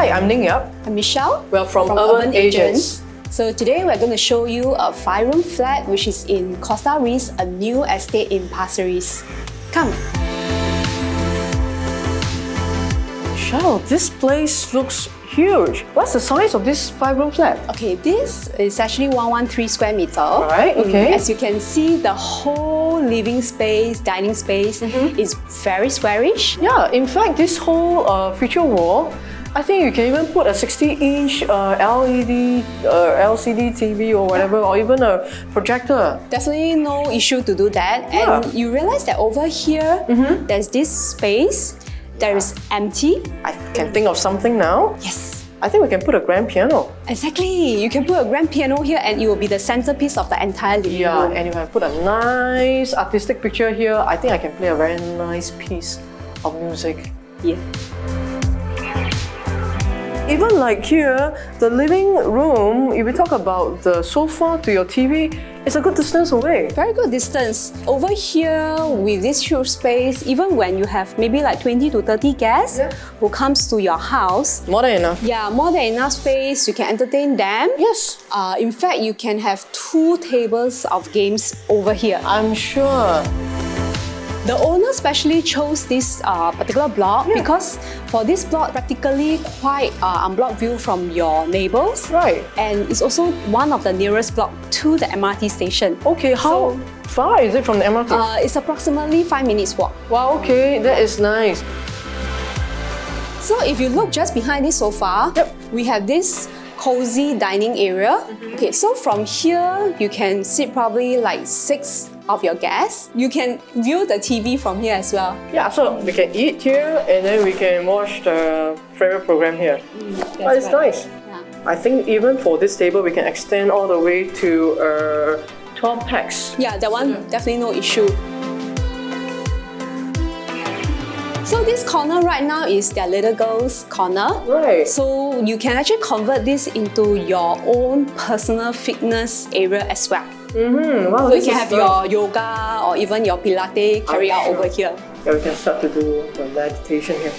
Hi, I'm Ning Yap. I'm Michelle. We're from Urban Agents. So today we're going to show you a 5-room flat which is in Costa Ris, a new estate in Pasir Ris. Come. Michelle, this place looks huge. What's the size of this 5-room flat? Okay, this is actually 113 square meter. Right, okay. As you can see, the whole living space, dining space is very squarish. Yeah, in fact, this whole feature wall, I think you can even put a 60-inch LED, LCD TV or whatever, or even a projector. Definitely no issue to do that. Yeah. And you realize that over here, there's this space that is empty. I can think of something now. Yes. I think we can put a grand piano. Exactly. You can put a grand piano here and it will be the centerpiece of the entire living room. And if I put a nice artistic picture here, I think I can play a very nice piece of music. Yeah. Even like here, the living room, if we talk about the sofa to your TV, it's a good distance away. Very good distance. Over here, with this huge space, even when you have maybe like 20 to 30 guests who comes to your house, More than enough. yeah, more than enough space, you can entertain them. Yes. In fact, you can have 2 tables of games over here. I'm sure. The owner specially chose this particular block because for this block, practically quite unblocked view from your neighbours. Right. And it's also one of the nearest block to the MRT station. Okay, how far is it from the MRT? It's approximately 5 minutes walk. Wow, okay, that is nice. So if you look just behind this sofa, we have this cozy dining area. Okay, so from here, you can sit probably like 6 of your guests. You can view the TV from here as well. Yeah, so we can eat here and then we can watch the favorite program here. But it's nice. Yeah. I think even for this table, we can extend all the way to 12 packs. Yeah, that one definitely no issue. So this corner right now is their little girl's corner. Right. So you can actually convert this into your own personal fitness area as well. Wow, So you this can is have nice. your yoga or even your Pilates carry out over here. Yeah, we can start to do the meditation here.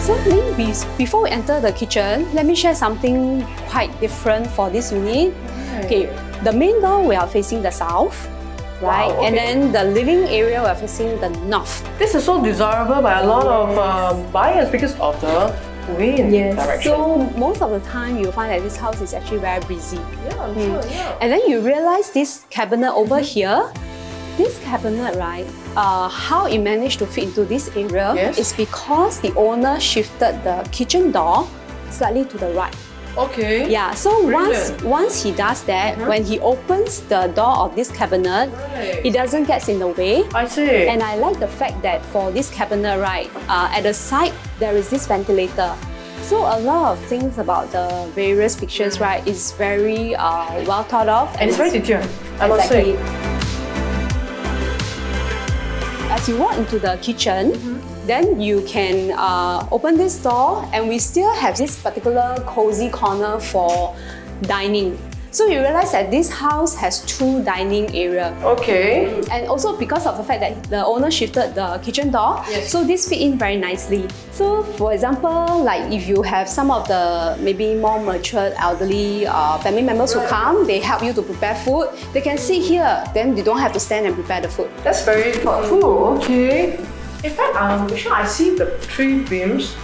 So maybe before we enter the kitchen, let me share something quite different for this unit. Okay, the main door we are facing the south. Right, Wow, okay. and then the living area we're facing the north. This is so desirable by a lot of buyers because of the wind direction. So most of the time you'll find that this house is actually very breezy. Yeah, I'm sure, yeah. And then you realize this cabinet over here, this cabinet, right, how it managed to fit into this area is because the owner shifted the kitchen door slightly to the right. Okay. Yeah, so once he does that, when he opens the door of this cabinet, it doesn't get in the way. I see. And I like the fact that for this cabinet, right, at the side, there is this ventilator. So a lot of things about the various pictures, right, is very well thought of. And it's very detailed, I must say. As you walk into the kitchen, then you can open this door and we still have this particular cozy corner for dining. So you realize that this house has 2 dining areas. Okay. And also because of the fact that the owner shifted the kitchen door, so this fit in very nicely. So for example, like if you have some of the maybe more matured elderly family members who come, they help you to prepare food, they can sit here, then they don't have to stand and prepare the food. That's very thoughtful. Okay. In fact, Michelle, I see the 3 beams.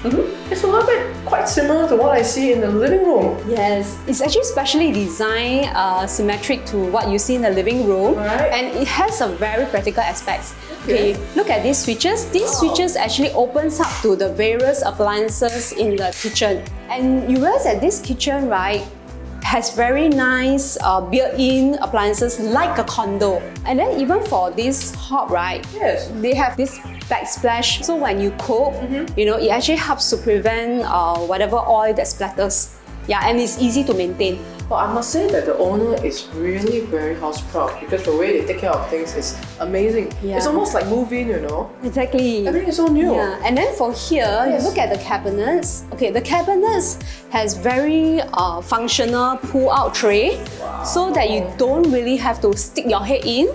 It's a little bit quite similar to what I see in the living room. Yes, it's actually specially designed symmetric to what you see in the living room, and it has a very practical aspects. Okay, look at these switches. These switches actually opens up to the various appliances in the kitchen. And you realize that this kitchen, right, has very nice built-in appliances like a condo. And then even for this hob, right, they have this backsplash. So when you cook, you know, it actually helps to prevent whatever oil that splatters. Yeah, and it's easy to maintain. But I must say that the owner is really very house proud because the way they take care of things is amazing. It's almost like move-in, you know. Exactly. Everything is so new. Yeah, and then for here, you look at the cabinets. Okay, the cabinets has very functional pull-out tray, so that you don't really have to stick your head in.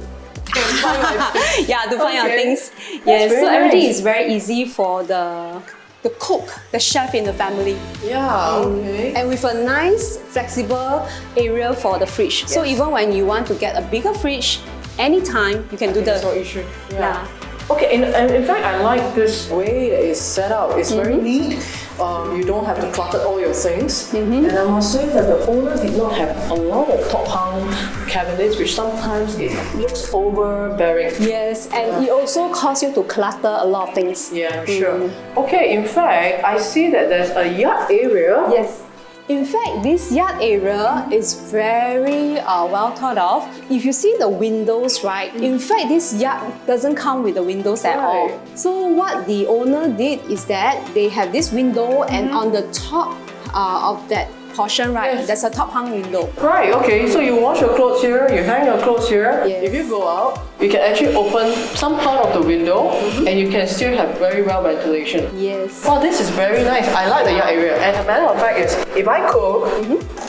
Yeah, to find your things. Yes, so nice. everything is very easy for the the cook, the chef in the family. Yeah, okay. And with a nice flexible area for the fridge. So even when you want to get a bigger fridge, anytime you can do There's the... no issue. Yeah. Okay, in fact, I like this way that it's set up. It's very neat. You don't have to clutter all your things. And I must say that the owner did not have a lot of top hung cabinets, which sometimes it looks overbearing. Yes, and it also causes you to clutter a lot of things. Yeah, sure. Okay, in fact, I see that there's a yard area. Yes. In fact, this yard area is very well thought of. If you see the windows, right? In fact, this yard doesn't come with the windows at all. So what the owner did is that they have this window and on the top of that portion, right, there's a top hung window. Right, okay, so you wash your clothes here, you hang your clothes here. If you go out, you can actually open some part of the window and you can still have very well ventilation. Yes. Wow, this is very nice. I like the yard area. And a matter of fact is, if I cook,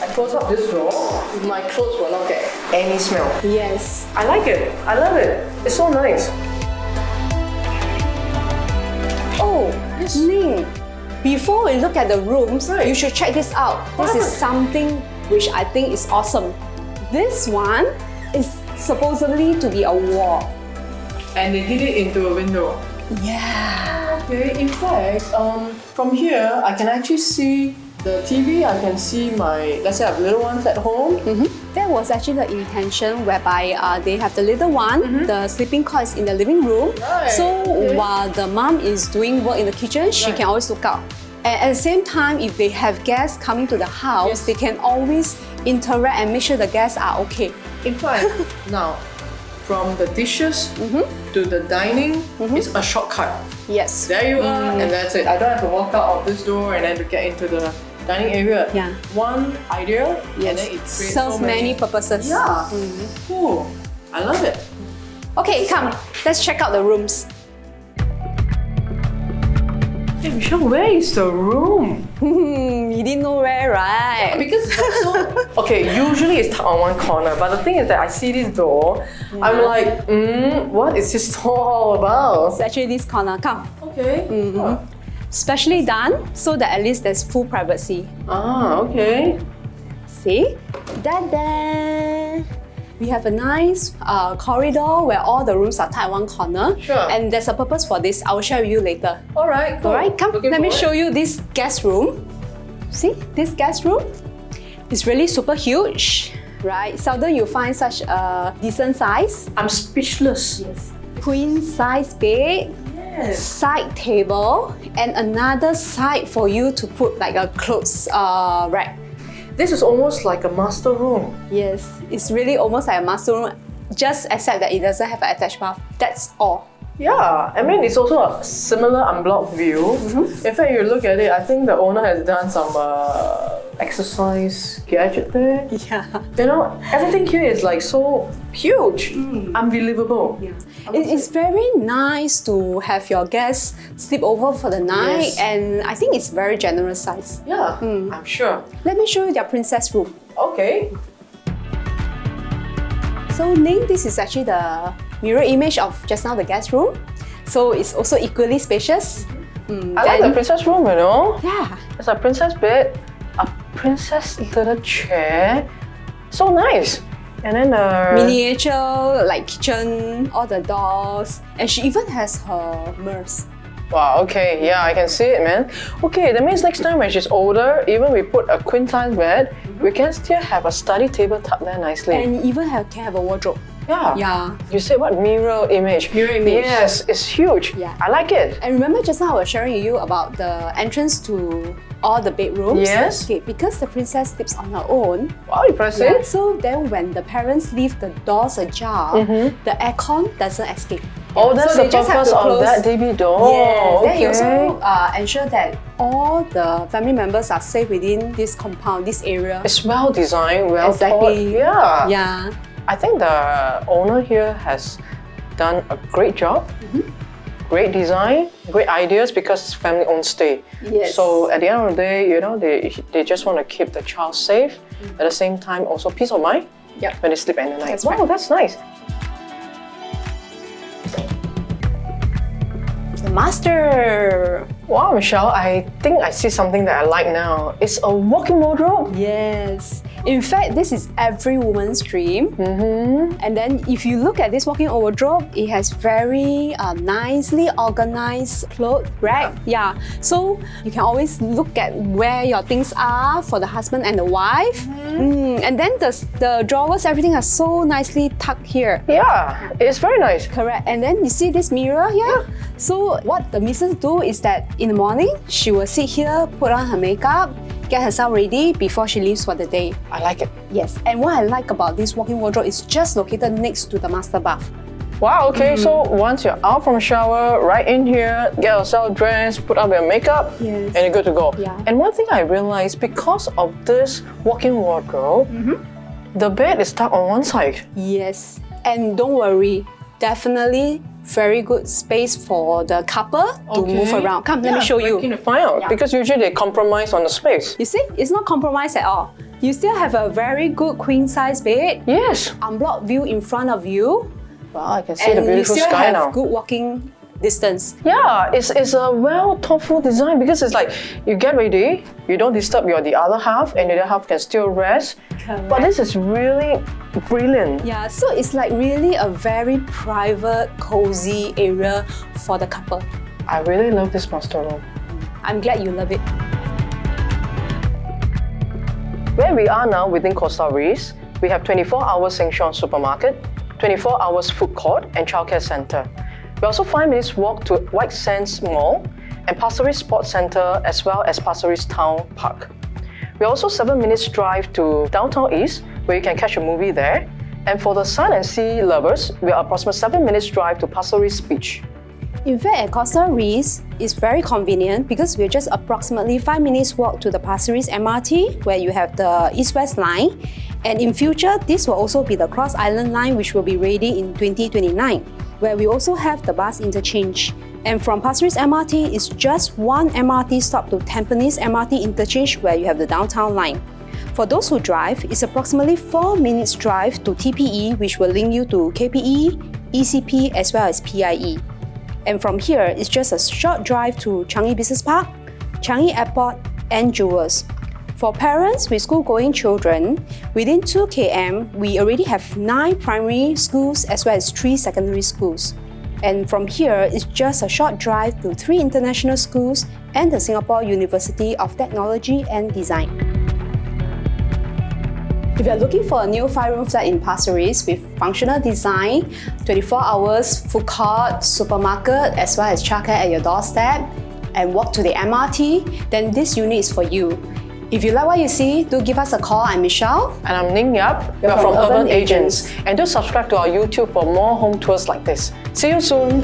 I close up this door, my clothes will not get any smell. Yes. I like it. I love it. It's so nice. Oh, Ning, before we look at the rooms, you should check this out. This is something which I think is awesome. This one is supposedly to be a wall. And they did it into a window. Yeah. Okay, in fact, from here, I can actually see the TV. I can see my, let's say I have little ones at home. That was actually the intention whereby they have the little one, the sleeping cot is in the living room. So while the mom is doing work in the kitchen, she can always look out. And at the same time, if they have guests coming to the house, they can always interact and make sure the guests are okay. In fact, now, from the dishes to the dining, it's a shortcut. Yes. There you are, and that's it. I don't have to walk out of this door and then to get into the dining area. Yeah. One idea, and then it creates serves so many purposes. Yeah. Cool. I love it. Okay, come, let's check out the rooms. Hey, Michelle, where is the room? You didn't know where, right? Because it's so... Okay, usually it's tucked on one corner, but the thing is that I see this door, I'm like, what is this door all about? It's actually this corner, come. Okay. Specially done so that at least there's full privacy. Ah, okay. See? Da-da! We have a nice corridor where all the rooms are tied one corner. Sure. And there's a purpose for this. I will share with you later. Alright, cool. Alright, come. Looking Let me forward. show you this guest room. See, this guest room is really super huge, right? Seldom you find such a decent size. I'm speechless. Yes. Queen size bed, side table, and another side for you to put like a clothes rack. This is almost like a master room. Yes, it's really almost like a master room, just except that it doesn't have an attached bath. That's all. Yeah, I mean it's also a similar unblocked view. In fact, you look at it, I think the owner has done some exercise gadget there. Yeah. You know, everything here is like so huge, unbelievable. Yeah. It's very nice to have your guests sleep over for the night, and I think it's very generous size. Yeah, I'm sure. Let me show you their princess room. Okay. So Ning, this is actually the mirror image of just now the guest room. So it's also equally spacious. I like the princess room, you know. Yeah. It's a princess bed, a princess little chair. So nice. And then Miniature, like kitchen, all the doors. And she even has her mirrors. Wow, okay, yeah, I can see it, man. Okay, that means next time when she's older, even we put a queen size bed, we can still have a study table tucked there nicely. And even can have a wardrobe. Yeah. Yeah. You said what? Mirror image. Mirror image. Yes, it's huge. Yeah. I like it. And remember just now I was sharing with you about the entrance to all the bedrooms? Yes. Okay, because the princess sleeps on her own. Wow, impressive. So then when the parents leave the doors ajar, the aircon doesn't escape. Oh, that's so the they just have purpose to of close. that DB door. Yes, then you Okay. also ensure that all the family members are safe within this compound, this area. It's well designed, well Exactly. thought. Yeah. Yeah. I think the owner here has done a great job. Great design, great ideas because it's family-owned stay. Yes. So at the end of the day, you know, they just want to keep the child safe. At the same time, also peace of mind. Yep. When they sleep at night. That's wow, right. that's nice. The master. Wow, Michelle, I think I see something that I like now. It's a walk-in wardrobe. Yes. In fact, this is every woman's dream. And then if you look at this walk-in wardrobe, it has very nicely organized clothes rack. Yeah. So you can always look at where your things are for the husband and the wife. And then the drawers, everything are so nicely tucked here. Yeah, it's very nice. Correct. And then you see this mirror here? So what the missus do is that in the morning, she will sit here, put on her makeup, get herself ready before she leaves for the day. I like it. Yes, and what I like about this walk-in wardrobe is just located next to the master bath. Wow, okay, so once you're out from the shower, right in here, get yourself dressed, put on your makeup, Yes. and you're good to go. Yeah. And one thing I realized, because of this walk-in wardrobe, the bed is tucked on one side. Yes, and don't worry, definitely very good space for the couple to move around. Come, let me show you. To find out, because usually they compromise on the space. You see, it's not compromised at all. You still have a very good queen size bed, Yes. unblocked view in front of you, Wow, I can see the and you beautiful still sky have now. good walking distance. Yeah, it's a well thoughtful design, because it's like you get ready, you don't disturb the other half, and the other half can still rest. But this is really brilliant. Yeah, so it's like really a very private, cozy area for the couple. I really love this master room. I'm glad you love it. Where we are now within Costa Ris, we have 24-hour Sheng supermarket, 24 hours food court and childcare centre. We also 5 minutes walk to Whitesands Mall and Pasir Ris Sports Centre, as well as Pasir Ris Town Park. We're also 7 minutes drive to downtown East, where you can catch a movie there. And for the sun and sea lovers, we are approximately 7 minutes drive to Pasir Ris Beach. In fact, at Costa Ris, it's very convenient because we're just approximately 5 minutes walk to the Pasir Ris MRT, where you have the East-West line. And in future, this will also be the Cross Island line, which will be ready in 2029, where we also have the bus interchange. And from Pasir Ris MRT, it's just one MRT stop to Tampines MRT interchange, where you have the downtown line. For those who drive, it's approximately 4 minutes drive to TPE, which will link you to KPE, ECP, as well as PIE. And from here, it's just a short drive to Changi Business Park, Changi Airport, and Jewels. For parents with school-going children, within 2 km, we already have 9 primary schools as well as 3 secondary schools. And from here, it's just a short drive to 3 international schools and the Singapore University of Technology and Design. If you're looking for a new 5-room flat in Pasir Ris with functional design, 24 hours, food court, supermarket, as well as childcare at your doorstep, and walk to the MRT, then this unit is for you. If you like what you see, do give us a call. I'm Michelle. And I'm Ning Yap. We're from Urban Agents. And do subscribe to our YouTube for more home tours like this. See you soon!